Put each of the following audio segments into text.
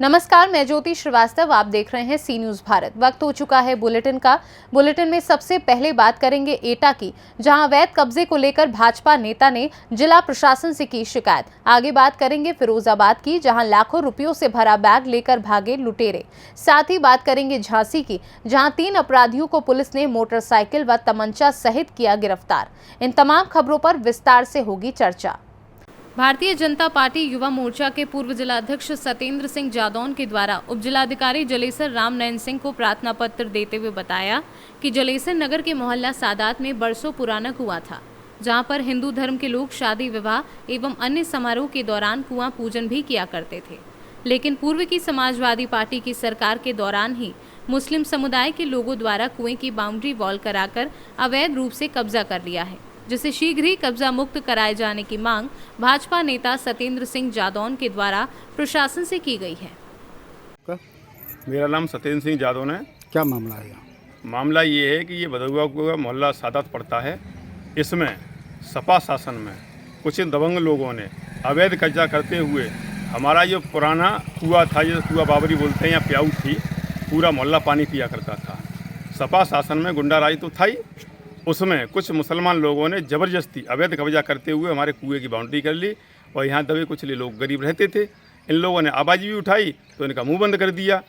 नमस्कार, मैं ज्योति श्रीवास्तव। आप देख रहे हैं सी न्यूज भारत। वक्त हो चुका है बुलेटिन का। बुलेटिन में सबसे पहले बात करेंगे एटा की, जहां अवैध कब्जे को लेकर भाजपा नेता ने जिला प्रशासन से की शिकायत। आगे बात करेंगे फिरोजाबाद की, जहां लाखों रुपयों से भरा बैग लेकर भागे लुटेरे। साथ ही बात करेंगे झांसी की, जहां 3 अपराधियों को पुलिस ने मोटरसाइकिल व तमंचा सहित किया गिरफ्तार। इन तमाम खबरों पर विस्तार से होगी चर्चा। भारतीय जनता पार्टी युवा मोर्चा के पूर्व जिलाध्यक्ष सत्येंद्र सिंह जादौन के द्वारा उप जिलाधिकारी जलेसर राम नयन सिंह को प्रार्थना पत्र देते हुए बताया कि जलेसर नगर के मोहल्ला सादात में बरसों पुराना कुआं था, जहां पर हिंदू धर्म के लोग शादी विवाह एवं अन्य समारोह के दौरान कुआं पूजन भी किया करते थे। लेकिन पूर्व की समाजवादी पार्टी की सरकार के दौरान ही मुस्लिम समुदाय के लोगों द्वारा कुएं की बाउंड्री वॉल कराकर अवैध रूप से कब्जा कर लिया है, जिसे शीघ्र ही कब्जा मुक्त कराए जाने की मांग भाजपा नेता सत्येंद्र सिंह जादौन के द्वारा प्रशासन से की गई है। मेरा नाम सत्येंद्र सिंह जादौन है। क्या मामला है? मामला ये है कि ये बदुआ कुआं मोहल्ला सादात पड़ता है। इसमें सपा शासन में कुछ दबंग लोगों ने अवैध कब्जा करते हुए हमारा जो पुराना कुआं था, जो कुआं बाबरी बोलते हैं या प्याऊ थी, पूरा मोहल्ला पानी पिया करता था। सपा शासन में गुंडाराज तो था ही, उसमें कुछ मुसलमान लोगों ने ज़बरदस्ती अवैध कब्जा करते हुए हमारे कुएं की बाउंड्री कर ली और यहाँ दबे कुछ लोग गरीब रहते थे। इन लोगों ने आवाज़ भी उठाई तो इनका मुंह बंद कर दिया।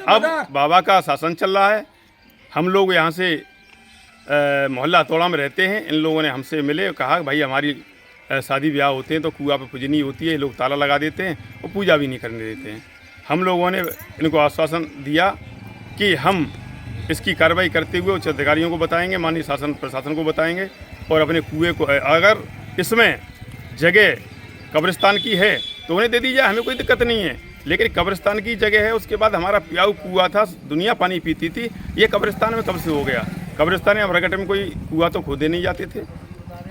अब बाबा का शासन चल रहा है। हम लोग यहाँ से मोहल्ला तोड़ा में रहते हैं। इन लोगों ने हमसे मिले, कहा भाई हमारी शादी ब्याह होते हैं तो कुआं पर पूजनी होती है, लोग ताला लगा देते हैं और पूजा भी नहीं करने देते हैं। हम लोगों ने इनको आश्वासन दिया कि हम इसकी कार्रवाई करते हुए उच्च अधिकारियों को बताएंगे, माननीय शासन प्रशासन को बताएंगे और अपने कुएं को, अगर इसमें जगह कब्रिस्तान की है तो उन्हें दे दी जाए, हमें कोई दिक्कत नहीं है। लेकिन कब्रिस्तान की जगह है, उसके बाद हमारा प्याऊ कुआं था, दुनिया पानी पीती थी, ये कब्रिस्तान में कब से हो गया? कब्रिस्तान या प्रगट में कोई कुआं तो खोदे नहीं जाते थे।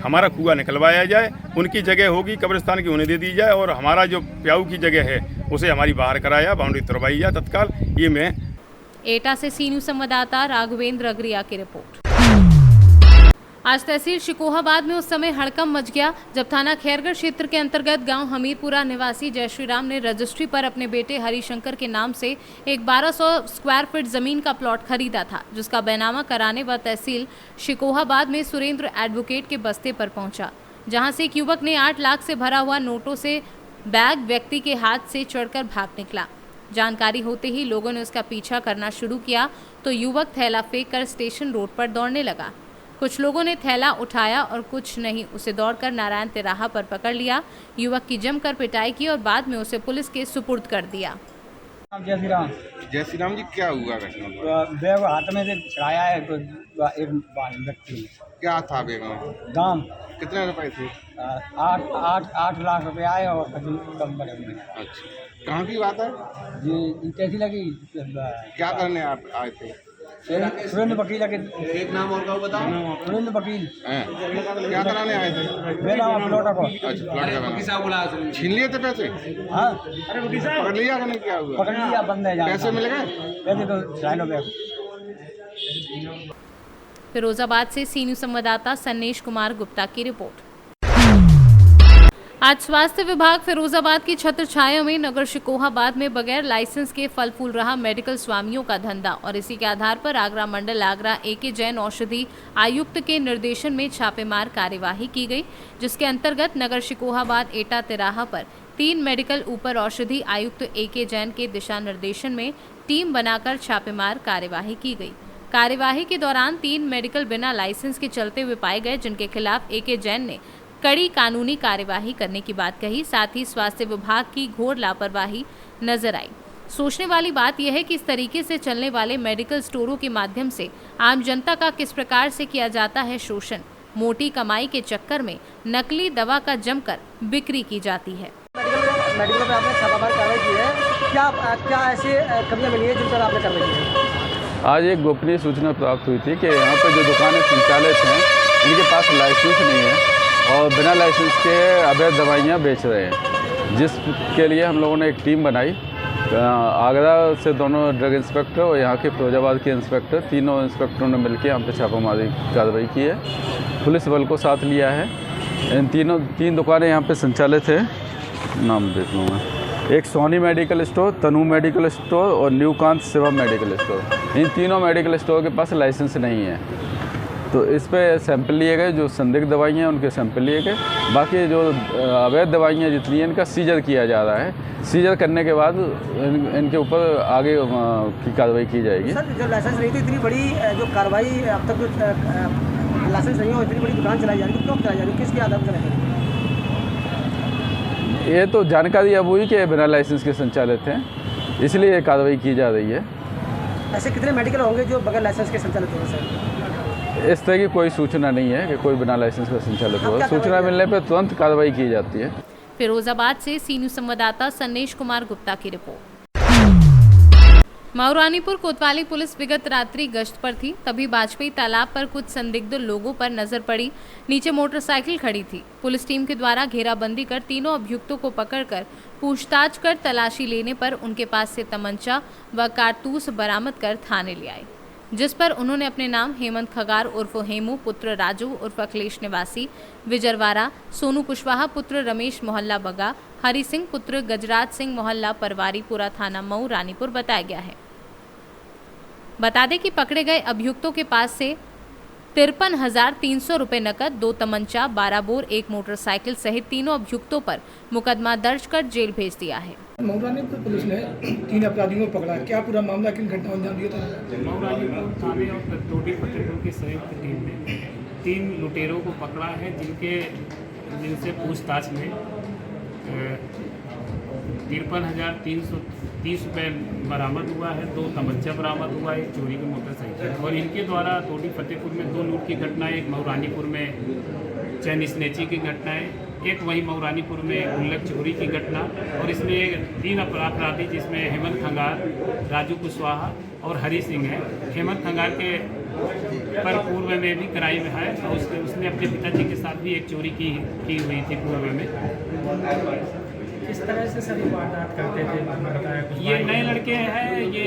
हमारा कुआं निकलवाया जाए, उनकी जगह होगी कब्रिस्तान की, उन्हें दे दी जाए और हमारा जो प्याऊ की जगह है उसे हमारी बाहर कराया, बाउंड्री तुड़वाई जाए तत्काल। ये मैं एटा से सी न्यूज संवाददाता राघवेंद्र अग्रिया की रिपोर्ट। आज तहसील शिकोहाबाद में उस समय हड़कंप मच गया जब थाना खैरगढ़ क्षेत्र के अंतर्गत गांव हमीरपुरा निवासी जय श्री राम ने रजिस्ट्री पर अपने बेटे हरिशंकर के नाम से एक 1200 स्क्वायर फीट जमीन का प्लॉट खरीदा था, जिसका बैनामा कराने वह तहसील शिकोहाबाद में सुरेंद्र एडवोकेट के बस्ते पर पहुंचा, जहां से एक युवक ने 8 लाख से भरा हुआ नोटों से बैग व्यक्ति के हाथ से चढ़कर भाग निकला। जानकारी होते ही लोगों ने उसका पीछा करना शुरू किया तो युवक थैला फेंक कर स्टेशन रोड पर दौड़ने लगा। कुछ लोगों ने थैला उठाया और कुछ नहीं उसे दौड़कर नारायण तिराहा पर पकड़ लिया। युवक की जमकर पिटाई की और बाद में उसे पुलिस के सुपुर्द कर दिया। जय श्री राम जी, क्या हुआ घटना? बैग हाथ में से छुड़ाया है तो एक व्यक्ति ने। क्या था बैग में? दाम कितने रुपए थे? 8 लाख रुपए आए और कम बने हुए। अच्छा, कहाँ की बात है? ये कैसी लगी? क्या करने आप आए थे? सुरेंद्र वकील लगे। एक नाम और का बताओ। सुरेंद्र वकील। क्या कराने आए थे? मेरा प्लॉट को। अच्छा, प्लॉट का छीन लिए थे पैसे? हाँ, पकड़ लिया कि नहीं? क्या हुआ? पकड़ लिया, बंद है। पैसे मिल गए? पैसे तो छुड़ा लो। फिरोजाबाद से सी न्यूज संवाददाता सन्नेश कुमार गुप्ता की रिपोर्ट। आज स्वास्थ्य विभाग फिरोजाबाद की छत्र छाया में नगर शिकोहाबाद में बगैर लाइसेंस के फल फूल रहा मेडिकल स्वामियों का धंधा और इसी के आधार पर आगरा मंडल आगरा एके जैन औषधि आयुक्त के निर्देशन में छापेमार कार्यवाही की गई, जिसके अंतर्गत नगर शिकोहाबाद एटा तिराहा पर 3 मेडिकल ऊपर औषधि आयुक्त एके जैन के दिशा निर्देशन में टीम बनाकर छापेमार कार्यवाही की गई। कार्यवाही के दौरान 3 मेडिकल बिना लाइसेंस के चलते हुए पाए गए, जिनके खिलाफ एके जैन ने कड़ी कानूनी कार्यवाही करने की बात कही। साथ ही स्वास्थ्य विभाग की घोर लापरवाही नजर आई। सोचने वाली बात यह है कि इस तरीके से चलने वाले मेडिकल स्टोरों के माध्यम से आम जनता का किस प्रकार से किया जाता है शोषण। मोटी कमाई के चक्कर में नकली दवा का जमकर बिक्री की जाती है। मेडिकल पे आपने छापामार कार्रवाई की है, क्या ऐसे कमियां मिली है जिन पर आपने कार्रवाई की है? आज एक गोपनीय सूचना प्राप्त हुई थी कि यहाँ पर जो दुकानें संचालित हैं इनके पास लाइसेंस नहीं है और बिना लाइसेंस के अवैध दवाइयाँ बेच रहे हैं, जिसके लिए हम लोगों ने एक टीम बनाई। आगरा से दोनों ड्रग इंस्पेक्टर और यहाँ के फिरोजाबाद के इंस्पेक्टर, तीनों इंस्पेक्टरों ने मिलकर यहाँ पर छापामारी कार्रवाई की है। पुलिस बल को साथ लिया है। इन 3 दुकानें यहाँ पे संचालित है, नाम देख लूँगा। एक सोनी मेडिकल स्टोर, तनु मेडिकल स्टोर और न्यूकांत शिवम मेडिकल स्टोर। इन तीनों मेडिकल स्टोर के पास लाइसेंस नहीं है। तो इस पे सैंपल लिए गए, जो संदिग्ध दवाइयाँ हैं उनके सैंपल लिए गए। बाकी जो अवैध दवाइयाँ जितनी हैं इनका सीजर किया जा रहा है। सीजर करने के बाद इनके ऊपर आगे की कार्रवाई की जाएगी। सर, जो लाइसेंस नहीं थी, इतनी बड़ी जो कार्रवाई अब तक जो लाइसेंस नहीं हो, इतनी बड़ी दुकान चलाई जा रही है, क्यों चलाई जा रही है, किसके आधार पर चलाई जा रही है? ये तो जानकारी अब हुई कि बिना लाइसेंस के संचालित हैं, इसलिए ये कार्रवाई की जा रही है। ऐसे कितने मेडिकल होंगे जो बगैर लाइसेंस के संचालित होंगे सर? इस तरह की कोई सूचना नहीं है कि कोई बिना लाइसेंस का संचालित होगा। सूचना मिलने पर तुरंत कार्रवाई की जाती है। फिरोजाबाद से सी न्यूज संवाददाता सन्नेश कुमार गुप्ता की रिपोर्ट। मऊरानीपुर कोतवाली पुलिस विगत रात्रि गश्त पर थी, तभी वाजपेयी तालाब पर कुछ संदिग्ध लोगों पर नजर पड़ी। नीचे मोटरसाइकिल खड़ी थी। पुलिस टीम के द्वारा घेराबंदी कर तीनों अभियुक्तों को पकड़कर पूछताछ कर तलाशी लेने पर उनके पास से तमंचा व कारतूस बरामद कर थाने ले आए, जिस पर उन्होंने अपने नाम हेमंत खगार उर्फ हेमू पुत्र राजू उर्फ अखिलेश निवासी विजरवाड़ा, सोनू कुशवाहा पुत्र रमेश मोहल्ला बगा, हरि सिंह पुत्र गजराज सिंह मोहल्ला परवारीपुरा थाना मऊ रानीपुर बताया गया है। बता दें कि पकड़े गए अभियुक्तों के पास से 53,300 रुपये नकद, 2 तमंचा, 12 बोर, 1 मोटरसाइकिल सहित तीनों अभियुक्तों पर मुकदमा दर्ज कर जेल भेज दिया है। मऊरानीपुर पुलिस ने 3 अपराधियों को पकड़ा। क्या पूरा मामला, किन घटनाओं अंजाम दिया था? मऊरानीपुर थाने और टोटी फतेहपुर की संयुक्त टीम ने 3 लुटेरों को पकड़ा है, जिनसे पूछताछ में 53,330 रुपये बरामद हुआ है, 2 तमंचा बरामद हुआ है, 1 चोरी की मोटरसाइकिल। और इनके द्वारा टोटी फतेहपुर में 2 लूट की घटनाएं, एक मऊरानीपुर में चैन स्नेची की घटनाएं, एक वहीं मऊरानीपुर में गुल्लक चोरी की घटना। और इसमें 3 अपराधी, जिसमें हेमंत खंगार, राजू कुशवाहा और हरि सिंह है। हेमंत खंगार के पर पूर्व में भी क्राइम है और उसने अपने पिताजी के साथ भी एक चोरी की हुई थी पूर्व में। किस तरह से सभी वारदात करते थे बताया कुछ? ये नए लड़के हैं, ये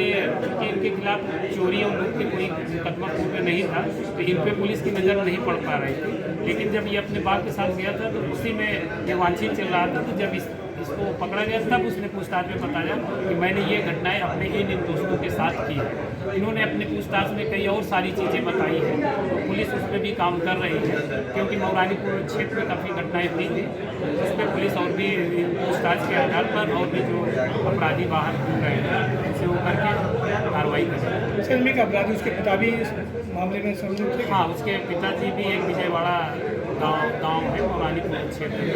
इनके खिलाफ चोरी और लूट के कोई मुकदमा पूर्व नहीं था, तो इन पे पुलिस की नज़र नहीं पड़ पा रही थी। लेकिन जब ये अपने बाप के साथ गया था तो उसी में ये वांछित चल रहा था। तो जब इसको पकड़ा गया तब उसने पूछताछ में बताया कि मैंने ये घटनाएं अपने इन दोस्तों के साथ की है। इन्होंने अपने पूछताछ में कई और सारी चीज़ें बताई हैं, तो पुलिस उस पर भी काम कर रही है, क्योंकि मऊरानीपुर क्षेत्र में काफ़ी घटनाएं हुई थी। उस पर पुलिस और भी पूछताछ के आधार पर और भी जो अपराधी बाहर घूम रहे हैं उनसे वो करके कार्रवाई करें। सर, एक अपराधी, उसके पिता भी इस मामले में संलिप्त थे? हाँ, उसके पिताजी भी एक विजयवाड़ा गांव है मऊरानीपुर क्षेत्र में,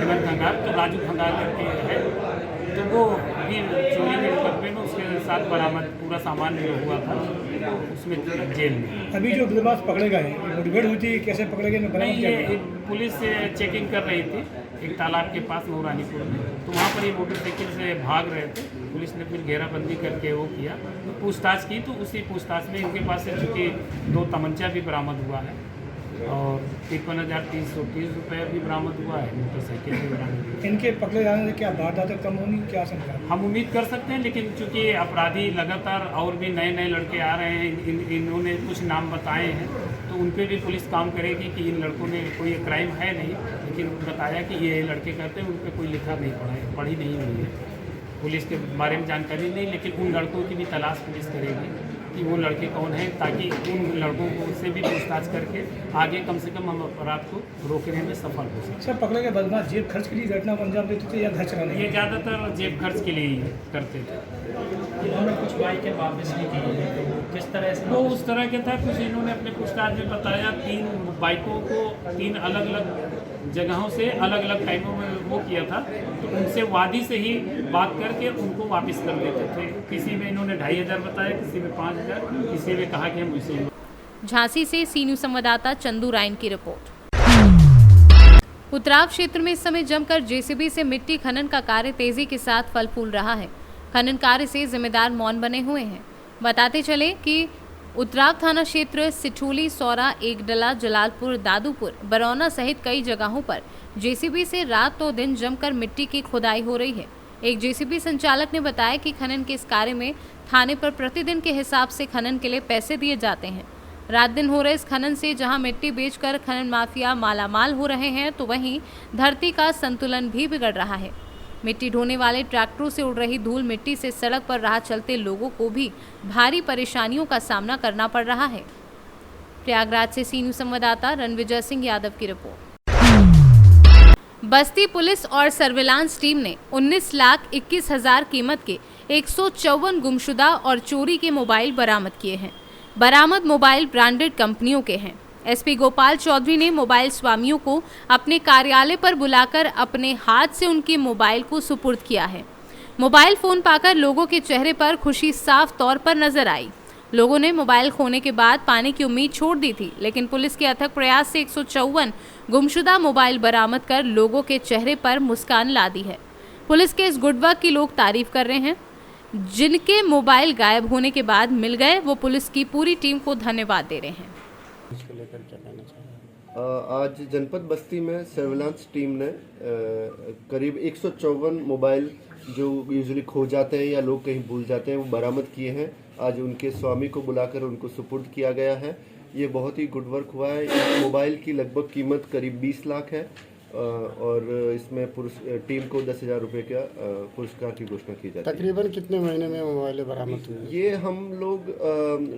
हेमंत खंगार, तो राजू खंगार करके है, तो वो भी चोरी के मुकदमे में उसके साथ बरामद पूरा सामान जो हुआ था उसमें जेल में। अभी जो बदमाश पकड़े गए, मुठभेड़ हुई थी, कैसे पकड़े गए? नहीं, ये पुलिस चेकिंग कर रही थी एक तालाब के पास मऊरानीपुर में, तो वहाँ पर ये मोटरसाइकिल से भाग रहे थे। पुलिस ने फिर घेराबंदी करके वो किया, तो पूछताछ की, तो उसी पूछताछ में इनके पास से चूँकि 2 तमंचा भी बरामद हुआ है और 53,330 रुपये भी बरामद हुआ है, मोटरसाइकिल भी बरामद हुआ है। इनके पकड़े जाने से क्या वारदातें कम होनी, क्या आशंका? हम उम्मीद कर सकते हैं, लेकिन चूंकि अपराधी लगातार और भी नए लड़के आ रहे हैं, इन्होंने कुछ नाम बताए हैं, तो उन पर भी पुलिस काम करेगी कि इन लड़कों ने कोई क्राइम है नहीं, लेकिन बताया कि ये लड़के करते हैं, उन पर कोई लिखा नहीं पढ़ी नहीं हुई है, पुलिस के बारे में जानकारी नहीं। लेकिन उन लड़कों की भी तलाश पुलिस करेगी कि वो लड़के कौन हैं, ताकि उन लड़कों को से भी पूछताछ करके आगे कम से कम हम अपराध को रोकने में सफल हो सकें। सर, पकड़े गए बदमाश जेब खर्च के लिए घटना को अंजाम देते थे या घर चलाने? ये ज़्यादातर जेब खर्च के लिए ही करते थे। इन्होंने कुछ बाइकें वापस भी की है, तो किस तरह से? वो उस तरह के था, कुछ इन्होंने अपने पूछताछ में बताया 3 बाइकों को 3 अलग-अलग जगहों से अलग-अलग टाइमों में वो किया था, तो उनसे वादी से ही बात करके उनको वापस कर देते थे। किसी में इन्होंने 2,500 बताया, किसी में 5,000, किसी में कहा कि हम उसे। झांसी से सी न्यूज संवाददाता चंदू रायन की रिपोर्ट। उतराव क्षेत्र में इस समय जमकर जेसीबी से मिट्टी खनन का कार्य तेजी के साथ फल फूल रहा है। खनन कार्य से जिम्मेदार मौन बने हुए हैं। बताते चले कि उतराव थाना क्षेत्र सिठोली, सौरा, एकदला, जलालपुर, दादूपुर, बरौना सहित कई जगहों पर जेसीबी से रात तो दिन जमकर मिट्टी की खुदाई हो रही है। एक जेसीबी संचालक ने बताया कि खनन के इस कार्य में थाने पर प्रतिदिन के हिसाब से खनन के लिए पैसे दिए जाते हैं। रात दिन हो रहे इस खनन से जहां मिट्टी बेचकर खनन माफिया मालामाल हो रहे हैं, तो वहीं धरती का संतुलन भी बिगड़ रहा है। मिट्टी ढोने वाले ट्रैक्टरों से उड़ रही धूल मिट्टी से सड़क पर राह चलते लोगों को भी भारी परेशानियों का सामना करना पड़ रहा है। प्रयागराज से सी न्यूज़ संवाददाता रणविजय सिंह यादव की रिपोर्ट। बस्ती पुलिस और सर्विलांस टीम ने 19,21,000 कीमत के 154 गुमशुदा और चोरी के मोबाइल बरामद किए हैं। बरामद मोबाइल ब्रांडेड कंपनियों के हैं। एसपी गोपाल चौधरी ने मोबाइल स्वामियों को अपने कार्यालय पर बुलाकर अपने हाथ से उनके मोबाइल को सुपुर्द किया है। मोबाइल फोन पाकर लोगों के चेहरे पर खुशी साफ तौर पर नजर आई। लोगों ने मोबाइल खोने के बाद पाने की उम्मीद छोड़ दी थी, लेकिन पुलिस के अथक प्रयास से 154 गुमशुदा मोबाइल बरामद कर लोगों के चेहरे पर मुस्कान ला दी है। पुलिस के इस गुड वर्क की लोग तारीफ कर रहे हैं। जिनके मोबाइल गायब होने के बाद मिल गए, वो पुलिस की पूरी टीम को धन्यवाद दे रहे हैं। आज जनपद बस्ती में सर्विलांस टीम ने करीब 154 मोबाइल जो यूजुअली खो जाते हैं या लोग कहीं भूल जाते हैं वो बरामद किए हैं। आज उनके स्वामी को बुलाकर उनको सुपुर्द किया गया है। ये बहुत ही गुड वर्क हुआ है। इस मोबाइल की लगभग कीमत करीब 20 लाख है और इसमें टीम को 10,000 रुपये का पुरस्कार की घोषणा की जाती है। तकरीबन कितने महीने में मोबाइल बरामद हुए? ये हम लोग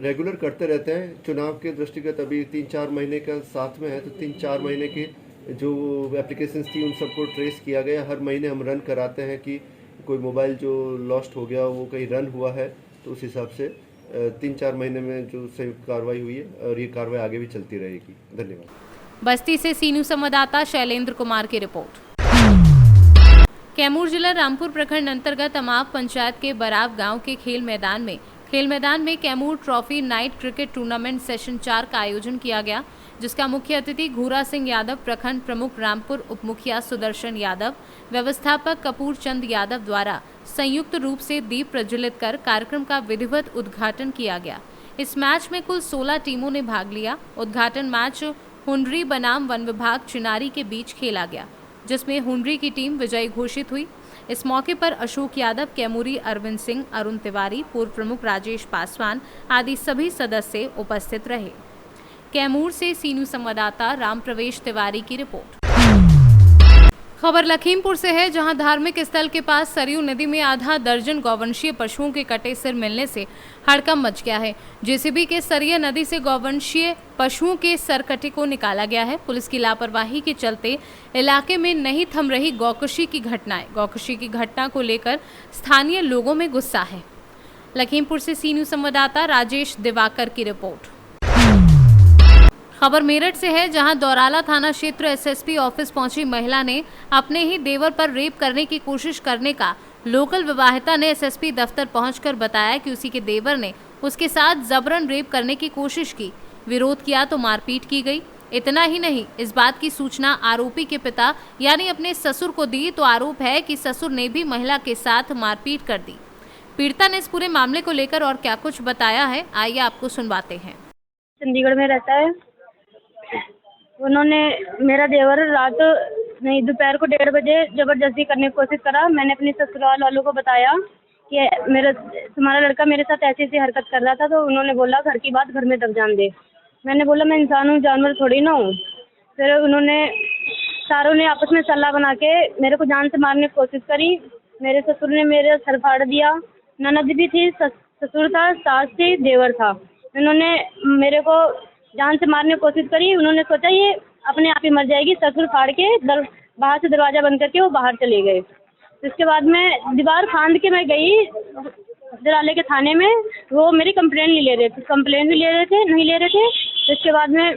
रेगुलर करते रहते हैं। चुनाव के दृष्टिगत अभी 3-4 महीने का साथ में है, तो 3-4 महीने की जो एप्लीकेशंस थी उन सबको ट्रेस किया गया। हर महीने हम रन कराते हैं कि कोई मोबाइल जो लॉस्ट हो गया वो कहीं रन हुआ है, तो उस हिसाब से 3-4 महीने में जो संयुक्त कार्रवाई हुई है और ये कार्रवाई आगे भी चलती रहेगी। धन्यवाद। बस्ती से सी न्यूज़ संवाददाता शैलेंद्र कुमार की रिपोर्ट। कैमूर जिला रामपुर प्रखंड अंतर्गत अमाव पंचायत के बराव गांव के खेल मैदान में Kaimur trophy night cricket tournament session 4 का आयोजन किया गया, जिसका मुख्य अतिथि घूरा सिंह यादव, प्रखंड प्रमुख रामपुर उप मुखिया सुदर्शन यादव, व्यवस्थापक कपूर चंद यादव द्वारा संयुक्त रूप से दीप प्रज्वलित कर कार्यक्रम का विधिवत उद्घाटन किया गया। इस मैच में कुल 16 टीमों ने भाग लिया। उद्घाटन मैच हुंडरी बनाम वन विभाग चिनारी के बीच खेला गया, जिसमें हुंडरी की टीम विजयी घोषित हुई। इस मौके पर अशोक यादव, कैमूरी अरविंद सिंह, अरुण तिवारी, पूर्व प्रमुख राजेश पासवान आदि सभी सदस्य उपस्थित रहे। कैमूर से सी न्यूज़ संवाददाता राम प्रवेश तिवारी की रिपोर्ट। खबर लखीमपुर से है, जहां धार्मिक स्थल के पास सरयू नदी में आधा दर्जन गौवंशीय पशुओं के कटे सिर मिलने से हड़कंप मच गया है। जेसीबी के सरिया नदी से गौवंशीय पशुओं के सरकटे को निकाला गया है। पुलिस की लापरवाही के चलते इलाके में नहीं थम रही गौकशी की घटना को लेकर स्थानीय लोगों में गुस्सा है। लखीमपुर से सी न्यूज़ संवाददाता राजेश दिवाकर की रिपोर्ट। खबर मेरठ से है, जहां दौराला थाना क्षेत्र एसएसपी ऑफिस पहुंची महिला ने अपने ही देवर पर रेप करने की कोशिश करने का लोकल विवाहिता ने एसएसपी दफ्तर पहुंचकर बताया कि उसी के देवर ने उसके साथ जबरन रेप करने की कोशिश की। विरोध किया तो मारपीट की गई। इतना ही नहीं, इस बात की सूचना आरोपी के पिता यानी अपने ससुर को दी तो आरोप है कि ससुर ने भी महिला के साथ मारपीट कर दी। पीड़िता ने इस पूरे मामले को लेकर और क्या कुछ बताया है, आइए आपको सुनवाते हैं। चंडीगढ़ में रहता है। उन्होंने मेरा देवर दोपहर को 1:30 बजे जबरदस्ती करने की कोशिश करा। मैंने अपने ससुराल वालों को बताया कि तुम्हारा लड़का मेरे साथ ऐसी ऐसी हरकत कर रहा था, तो उन्होंने बोला घर की बात घर में दब जान दे। मैंने बोला मैं इंसान हूँ, जानवर थोड़ी ना हूँ। फिर उन्होंने सारों ने आपस में सलाह बना के मेरे को जान से मारने की कोशिश करी। मेरे ससुर ने मेरा सर फाड़ दिया। ननद भी थी, ससुर था, सास थी, देवर था। उन्होंने मेरे को जान से मारने की कोशिश करी। उन्होंने सोचा ये अपने आप ही मर जाएगी। ससुर फाड़ के बाहर से दरवाज़ा बंद करके वो बाहर चले गए। इसके बाद मैं दीवार फांद के मैं गई जराले के थाने में। वो मेरी कंप्लेंट नहीं ले रहे थे। इसके बाद में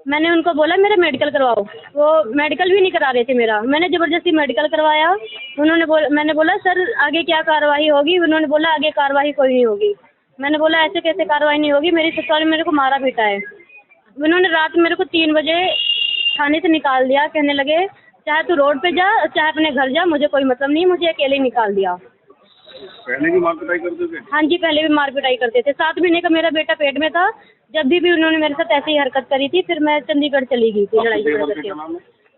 मैंने उनको बोला मेरा मेडिकल करवाओ। वो मेडिकल भी नहीं करा रहे थे मेरा। मैंने ज़बरदस्ती मेडिकल करवाया। मैंने बोला सर आगे क्या कार्रवाई होगी? उन्होंने बोला आगे कार्रवाई कोई नहीं होगी। मैंने बोला ऐसे कैसे कार्रवाई नहीं होगी? मेरी ससुराल ने मेरे को मारा पीटा है। उन्होंने रात मेरे को 3 बजे थाने से निकाल दिया। कहने लगे चाहे तू रोड पे जा, चाहे अपने घर जा, मुझे कोई मतलब नहीं। मुझे अकेले निकाल दिया। पहले भी मार पिटाई करते थे? हाँ जी, पहले भी मार पिटाई करते थे। 7 महीने का मेरा बेटा पेट में था। जब भी उन्होंने मेरे साथ ऐसी ही हरकत करी थी। फिर मैं चंडीगढ़ चली गई थी लड़ाई करके।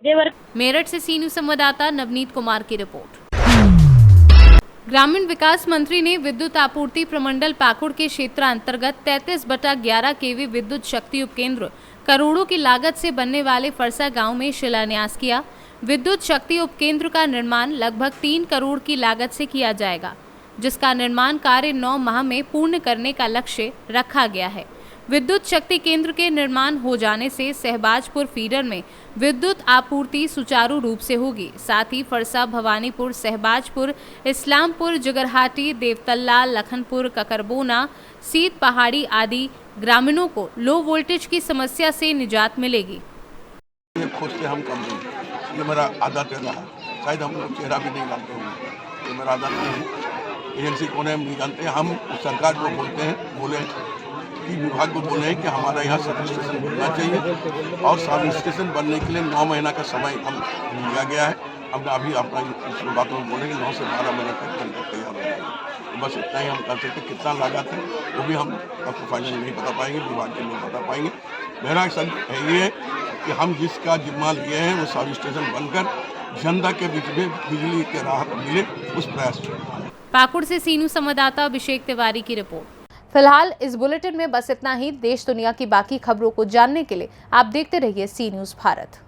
देवर। मेरठ से सी न्यूज़ संवाददाता नवनीत कुमार की रिपोर्ट। ग्रामीण विकास मंत्री ने विद्युत आपूर्ति प्रमंडल पाकुड़ के क्षेत्र अंतर्गत 33/11 केवी विद्युत शक्ति उपकेंद्र करोड़ों की लागत से बनने वाले फरसा गांव में शिलान्यास किया। विद्युत शक्ति उपकेंद्र का निर्माण लगभग 3 करोड़ की लागत से किया जाएगा, जिसका निर्माण कार्य 9 माह में पूर्ण करने का लक्ष्य रखा गया है। विद्युत शक्ति केंद्र के निर्माण हो जाने से सहबाजपुर फीडर में विद्युत आपूर्ति सुचारू रूप से होगी। साथ ही फरसा, भवानीपुर, सहबाजपुर, इस्लामपुर, जगरहाटी, देवतल्ला, लखनपुर, ककरबोना, सीत पहाड़ी आदि ग्रामीणों को लो वोल्टेज की समस्या से निजात मिलेगी। खुद से हम कम नहीं, ये मेरा आदत है, शायद हम लोग चेहरा भी नहीं जानते होंगे, ये मेरा आदत नहीं है। एजेंसी कौन है हम नहीं जानते। हम सरकार को बोलते हैं, बोले कि विभाग को बोले हैं कि हमारा यहाँ सब स्टेशन बनना चाहिए और सब स्टेशन बनने के लिए 9 महीना का समय हम लिया गया है। हम अभी अपना इस बातों में बोलेंगे 9 से 12 महीने तक टेंडर तैयार हो जाएगा। तो बस इतना ही हम कर सकते। कितना लागत है वो भी हम आपको फाइनल नहीं बता पाएंगे, विभाग के लोग बता पाएंगे। मेरा सब ये है कि हम जिसका जिम्मा लिए हैं वो सब स्टेशन बनकर जनता के बीच में बिजली के राहत मिले, उस प्रयास। पाकुड़ से सीनू संवाददाता अभिषेक तिवारी की रिपोर्ट। फिलहाल इस बुलेटिन में बस इतना ही। देश दुनिया की बाकी खबरों को जानने के लिए आप देखते रहिए सी न्यूज़ भारत।